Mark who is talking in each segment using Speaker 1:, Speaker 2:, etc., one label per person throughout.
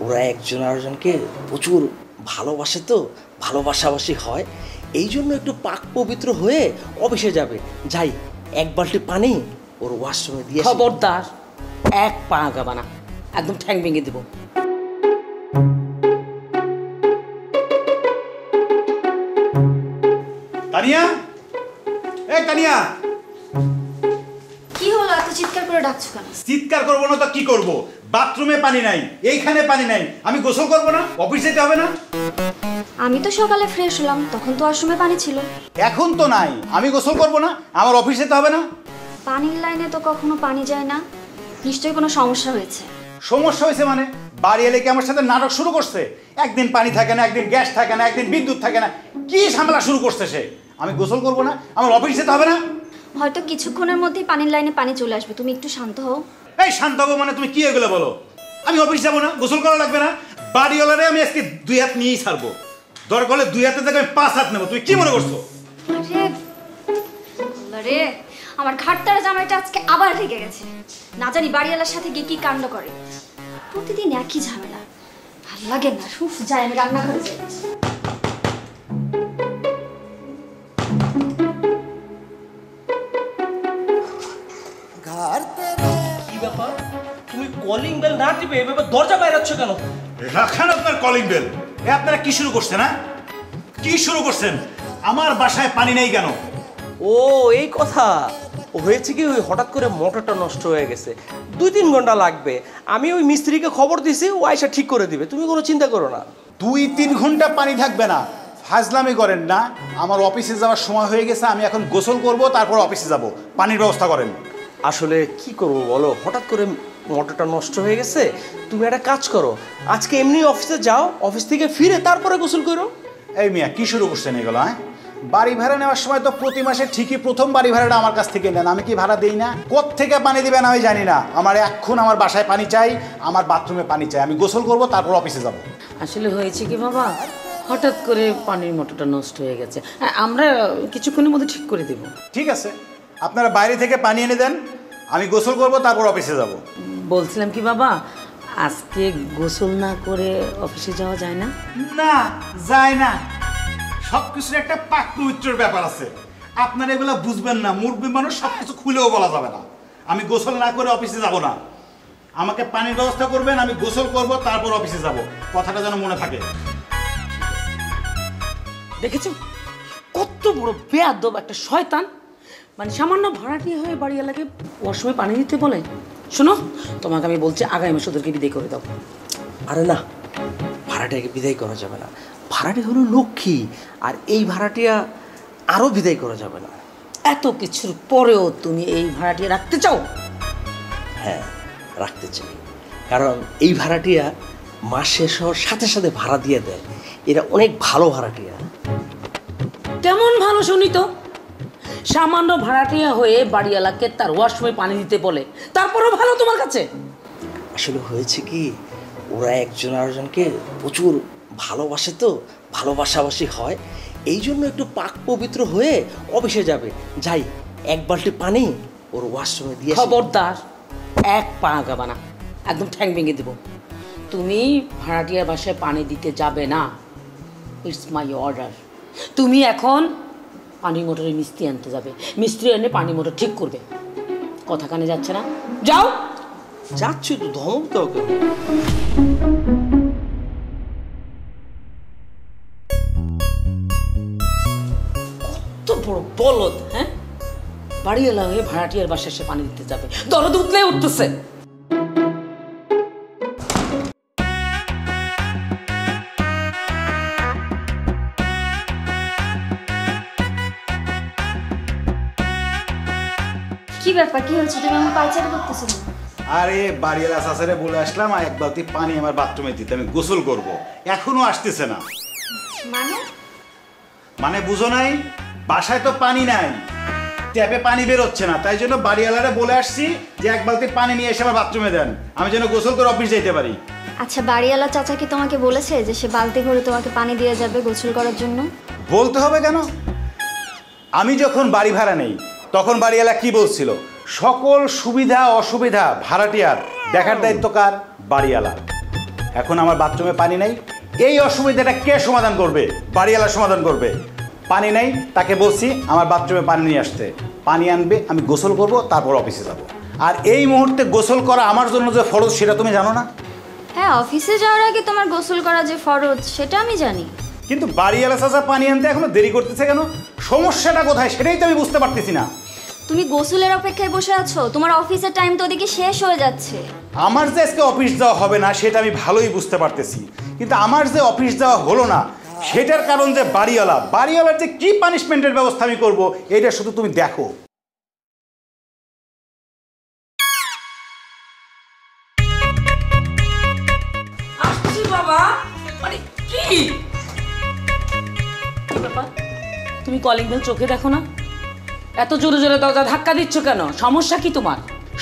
Speaker 1: ওরা একজন আরেকজনকে প্রচুর ভালোবাসে, তো ভালোবাসাবাসি হয়, এই জন্য একটু পাক পবিত্র হয়ে অফিসে যাবে। যাই, এক বালতি পানি ওর ওয়াশরুমে দিয়ে।
Speaker 2: খবরদার, এক পা আগাবা না, একদম ঠ্যাং ভেঙে দিব।
Speaker 3: তানিয়া, এই তানিয়া,
Speaker 4: কি হলো, এত চিৎকার করে ডাকছো কেন?
Speaker 3: চিৎকার করবো না তো কি করব? বাথরুমে পানি নাই, এইখানে পানি নাই, আমি গোসল করব না? অফিস যেতে হবে না?
Speaker 4: আমি তো সকালে ফ্রেশ হলাম, তখন তো ওয়াশরুমে পানি ছিল।
Speaker 3: এখন তো নাই, আমি গোসল করব না? আমার অফিস যেতে হবে না?
Speaker 4: পানির লাইনে তো কখনো পানি যায় না, নিশ্চয়ই কোনো সমস্যা হয়েছে।
Speaker 3: সমস্যা হয়েছে মানে? বাড়ি এলে কি আমার সাথে নাটক শুরু করছে? একদিন পানি থাকে না, একদিন গ্যাস থাকে না, একদিন বিদ্যুৎ থাকে না, কি ঝামেলা শুরু করছে সে? আমি গোসল করব না? আমার অফিস যেতে হবে না?
Speaker 4: হয়তো কিছুক্ষণের মধ্যেই পানির লাইনে পানি চলে আসবে, তুমি একটু শান্ত হও।
Speaker 3: এই শান্ত হবো মানে? তুমি কি এগুলো বলো? আমি অফিস যাবো না? গোসল করা লাগবে না? বাড়িওয়ালারে আমি আজকে 2 হাত নিয়েই ছাড়বো, দরকার হলে 2 হাতের জায়গায় আমি 5 হাত নেবো। তুমি কি মনে করছো?
Speaker 4: আরে আমার ঘাটতারা জামাইটা আজকে আবার রেগে গেছে, না জানি বাড়িওয়ালার সাথে গিয়ে কি কাণ্ড করে। প্রতিদিন একই ঝামেলা, ভাল লাগে না। উফ, যাই আমি রান্নাঘরে যাই।
Speaker 1: কি ব্যাপার, তুমি কলিং বেল না টিপে এভাবে দরজা বাইরাচ্ছ কেন?
Speaker 3: রাখান আপনার কলিং বেল। আপনারা কি শুরু করছেন? হ্যাঁ, কি শুরু করছেন? আমার বাসায় পানি নেই কেন?
Speaker 1: ও এই কথা। হয়েছে কি, ওই হঠাৎ করে মোটরটা নষ্ট হয়ে গেছে, 2-3 ঘন্টা লাগবে। আমি ওই মিস্ত্রিকে খবর দিয়েছি, ও আয়সা ঠিক করে দিবে, তুমি কোনো চিন্তা করো না।
Speaker 3: 2-3 ঘন্টা পানি থাকবে না, ফাজলামি করেন না। আমার অফিসে যাওয়ার সময় হয়ে গেছে, আমি এখন গোসল করব, তারপর অফিসে যাব। পানির ব্যবস্থা করেন।
Speaker 1: আসলে কি করব বলো, হঠাৎ করে মোটরটা নষ্ট হয়ে গেছে। তুমি একটা কাজ করো, আজকে এমনি অফিসে যাও, অফিস থেকে ফিরে তারপরে গোসল করো।
Speaker 3: এই মিয়া, কি শুরু করছেন এগুলো? হ্যাঁ, বাড়ি ভাড়া নেওয়ার সময় তো প্রতি মাসে ঠিকই প্রথম বাড়ি ভাড়াটা আমার কাছ থেকে নেন, আমি কি ভাড়া দিই না? কোত্থেকে পানি দিবেন আমি জানি না। আমার এখন আমার বাসায় পানি চাই, আমার বাথরুমে পানি চাই, আমি গোসল করব, তারপর অফিসে যাব।
Speaker 2: আসলে হয়েছে কি বাবা, হঠাৎ করে পানির মোটরটা নষ্ট হয়ে গেছে, আমরা কিছুক্ষণের মধ্যে ঠিক করে দেব।
Speaker 3: ঠিক আছে, আপনারা বাইরে থেকে পানি এনে দেন, আমি গোসল করব, তারপর অফিসে যাব।
Speaker 2: বলছিলাম কি বাবা, আজকে গোসল না করে অফিসে যাওয়া যায় না?
Speaker 3: না, যায় না। সবকিছুর একটা পাক পবিত্রের ব্যাপার আছে, আপনারা এগুলো বুঝবেন না। মুরব্বী মানুষ সবকিছু খুলেও বলা যাবে না। আমি গোসল না করে অফিসে যাব না, আমাকে পানির ব্যবস্থা করবেন, আমি গোসল করব, তারপর অফিসে যাব। কথাটা যেন মনে থাকে।
Speaker 2: দেখেছো কত বড় বেয়াদব একটা শয়তান, মানে সামান্য ভাড়াটিয়া হয়ে বাড়িওয়ালাকে ওয়াশরুমে পানি দিতে বলে। শোনো, তোমাকে আমি বলছি আগামী মাসে ওদেরকে বিদায় করে দাও।
Speaker 1: আরে না, ভাড়াটিয়াকে বিদায় করা যাবে না, ভাড়াটি হলো লক্ষ্মী, আর এই ভাড়াটিয়া আরও বিদায় করা যাবে না।
Speaker 2: এত কিছুর পরেও তুমি এই ভাড়াটিয়া রাখতে চাও?
Speaker 1: হ্যাঁ, রাখতে চাই, কারণ এই ভাড়াটিয়া মাস শেষ হওয়ার সাথে সাথে ভাড়া দিয়ে দেয়। এরা অনেক ভালো ভাড়াটিয়া।
Speaker 2: কেমন ভালো শুনি তো, সামান্য ভাড়াটিয়া হয়ে বাড়িওয়ালাকে তার ওয়াশরুমে পানি দিতে বলে, তারপরও ভালো তোমার কাছে?
Speaker 1: আসলে হয়েছে কি, ওরা একজন আরেকজনকে প্রচুর ভালোবাসে, তো ভালোবাসাবাসি হয়, এই জন্য একটু পাক পবিত্র হয়ে অফিসে যাবে। যাই, এক বালতি পানি ওর ওয়াশরুমে দিয়ে।
Speaker 2: খবরদার, এক পা আগাবা না, একদম ঠ্যাং ভেঙে দেব। তুমি ভাড়াটিয়ার বাসায় পানি দিতে যাবে না, ইটস মাই অর্ডার। তুমি এখন পানি মোটরে মিস্ত্রি আনতে যাবে, মিস্ত্রি এনে পানি মোটর ঠিক করবে। কথা কানে যাচ্ছে না? যাও।
Speaker 1: যাচ্ছি তো, ধমক দাও কেন?
Speaker 2: কত বড় বলদ! হ্যাঁ, বাড়িওয়ালা হয়ে ভাড়াটিয়ার বাসায় এসে পানি দিতে যাবে, দরদ উঠলে উঠতেছে।
Speaker 4: কি ব্যাপার, কি হয়েছে? তুমি আমার পায়চারি করতেছো?
Speaker 3: আরে বাড়িওয়ালা চাচারে বলে আসলাম আর এক বালতি পানি আমার বাথরুমে দিতে, আমি গোসল করব, এখনো আসতেছে না। মানে বুঝো নাই, বাসায় তো পানি নাই, ট্যাপে পানি বেরোচ্ছে না, তাই জন্য বাড়িওয়ালারে বলে আসছি যে এক বালতি পানি নিয়ে এসে আমার বাথরুমে দেন, আমি যেন গোসল করে অফিস যেতে পারি।
Speaker 4: আচ্ছা, বাড়িওয়ালা চাচা কি তোমাকে বলেছে যে সে বালতি করে তোমাকে পানি দিয়ে যাবে গোসল করার জন্য?
Speaker 3: বলতে হবে কেন? আমি যখন বাড়ি ভাড়া নেই তখন বাড়িওয়ালা কি বলছিল, সকল সুবিধা অসুবিধা ভাড়াটিয়ার দেখার দায়িত্ব কার? বাড়িওয়ালা। এখন আমার বাথরুমে পানি নাই, এই অসুবিধাটা কে সমাধান করবে? বাড়িওয়ালা সমাধান করবে। পানি নাই, তাকে বলছি আমার বাথরুমে পানি নিয়ে আসতে, পানি আনবে, আমি গোসল করব, তারপর অফিসে যাব। আর এই মুহূর্তে গোসল করা আমার জন্য যে ফরজ সেটা তুমি জানো না?
Speaker 4: হ্যাঁ, অফিসে যাওয়ার আগে তোমার গোসল করা যে ফরজ সেটা আমি জানি।
Speaker 3: কিন্তু বাড়িওয়ালা চাচা পানি আনতে এখনো দেরি করতেছে কেন? সমস্যাটা কোথায় সেটাই তো আমি বুঝতে পারতেছি না।
Speaker 4: তুমি গোসলের অপেক্ষায় বসে আছো, তোমার অফিসের টাইম তো ওদিকে শেষ হয়ে যাচ্ছে।
Speaker 3: আমার যে আজকে অফিস যাওয়া হবে না সেটা আমি ভালোই বুঝতে পারতেছি, কিন্তু আমার যে অফিস যাওয়া হলো না সেটার কারণ যে বাড়িওয়ালার যে কি পানিশমেন্টের ব্যবস্থা আমি করব এটা শুধু তুমি দেখো।
Speaker 2: আসছি বাবা। মানে কি ব্যাপার? তুমি কলিং বেল চোখে দেখো না? এত জোরে জোরে দরজা ধাক্কা দিচ্ছ কেন? সমস্যা কি তোমার?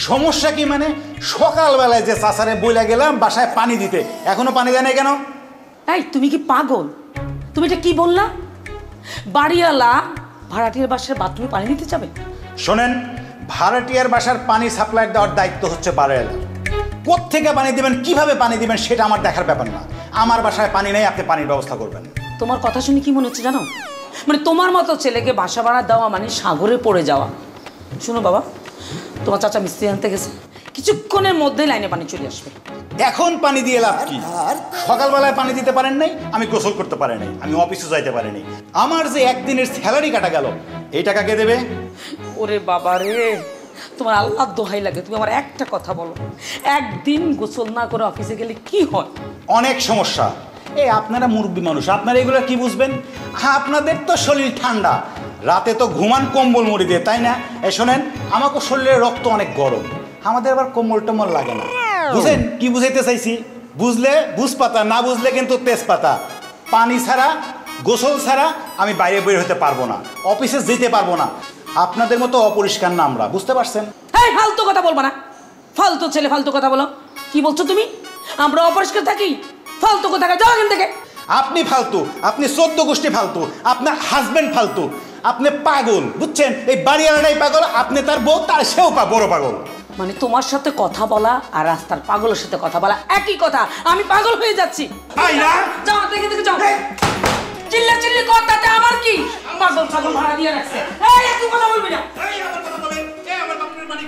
Speaker 3: সমস্যা কি মানে? সকালবেলায় যে চাচারে বইলা গেলাম বাসায় পানি দিতে, এখনো পানি দেয় না কেন?
Speaker 2: এই তুমি কি পাগল? তুমি এটা কি বললা? বাড়িওয়ালা ভাড়াটিয়ার বাসার বাথরুমে পানি দিতে যাবে?
Speaker 3: শোনেন, ভাড়াটিয়ার বাসার পানি সাপ্লাই দেওয়ার দায়িত্ব হচ্ছে বাড়িওয়ালার। কোত্থেকে পানি দিবেন, কিভাবে পানি দিবেন সেটা আমার দেখার ব্যাপার না। আমার বাসায় পানি নেই, আপনি পানির ব্যবস্থা করবেন।
Speaker 2: তোমার কথা শুনে কি মনে হচ্ছে জানো? মানে তোমার মতো ছেলেকে বাসা ভাড়া দেওয়া মানে সাগরে পড়ে যাওয়া। শুনো বাবা, তোমার চাচা মিস্ত্রি আনতে গেছে, কিছুক্ষণের মধ্যেই লাইনে পানি চলে আসবে।
Speaker 3: এখন পানি দিয়ে লাভ কি? সকালবেলায় পানি দিতে পারেন নাই, আমি গোসল করতে পারি নাই, আমি অফিসে যাইতে পারিনি। আমার যে একদিনের স্যালারি কাটা গেল, এই টাকা কে দেবে?
Speaker 2: ওরে বাবা রে, তোমার আল্লাহর দোহাই লাগে, তুমি আমার একটা কথা বলো, একদিন গোসল না করে অফিসে গেলে কি হয়?
Speaker 3: অনেক সমস্যা। এই আপনারা মুরব্বী মানুষ, আপনারা এগুলো কি বুঝবেন? আপনাদের তো শরীর ঠান্ডা, রাতে তো ঘুমান কম্বল মুড়ি দিয়ে, তাই না? এই শোনেন, আমাকে শরীরের রক্ত অনেক গরম, আমাদের আবার কম্বল টম্বল লাগে না। বুঝেন কি বুঝাইতে চাইছি? বুঝলে বুঝপাতা, না বুঝলে কিন্তু তেজপাতা। পানি ছাড়া, গোসল ছাড়া আমি বাইরে বের হতে পারবো না, অফিসে যেতে পারবো না। আপনাদের মতো অপরিষ্কার না আমরা, বুঝতে পারছেন?
Speaker 2: এই ফালতু কথা বলবা না, ফালতু ছেলে ফালতু কথা বলো। কি বলছো তুমি? আমরা অপরিষ্কার থাকি? ফালতু কথা, যাও এখান থেকে।
Speaker 3: আপনি ফালতু, আপনি 14 গোষ্ঠী ফালতু, আপনার হাজবেন্ড ফালতু, আপনি পাগল, বুঝছেন? এই বাড়িওয়ালাটাই পাগল, আপনি তার বউ, তার সেও বড় পাগল।
Speaker 2: মানে তোমার সাথে কথা বলা আর রাস্তার পাগলের সাথে কথা বলা একই কথা। আমি পাগল হয়ে যাচ্ছি। যাও দেখে দেখে যাও। চিল্লা চিল্লি কর, তাতে আমার কি? পাগল ছাগল ভাড়া দিয়ে রাখছে। এই তুই কথা বলবি না।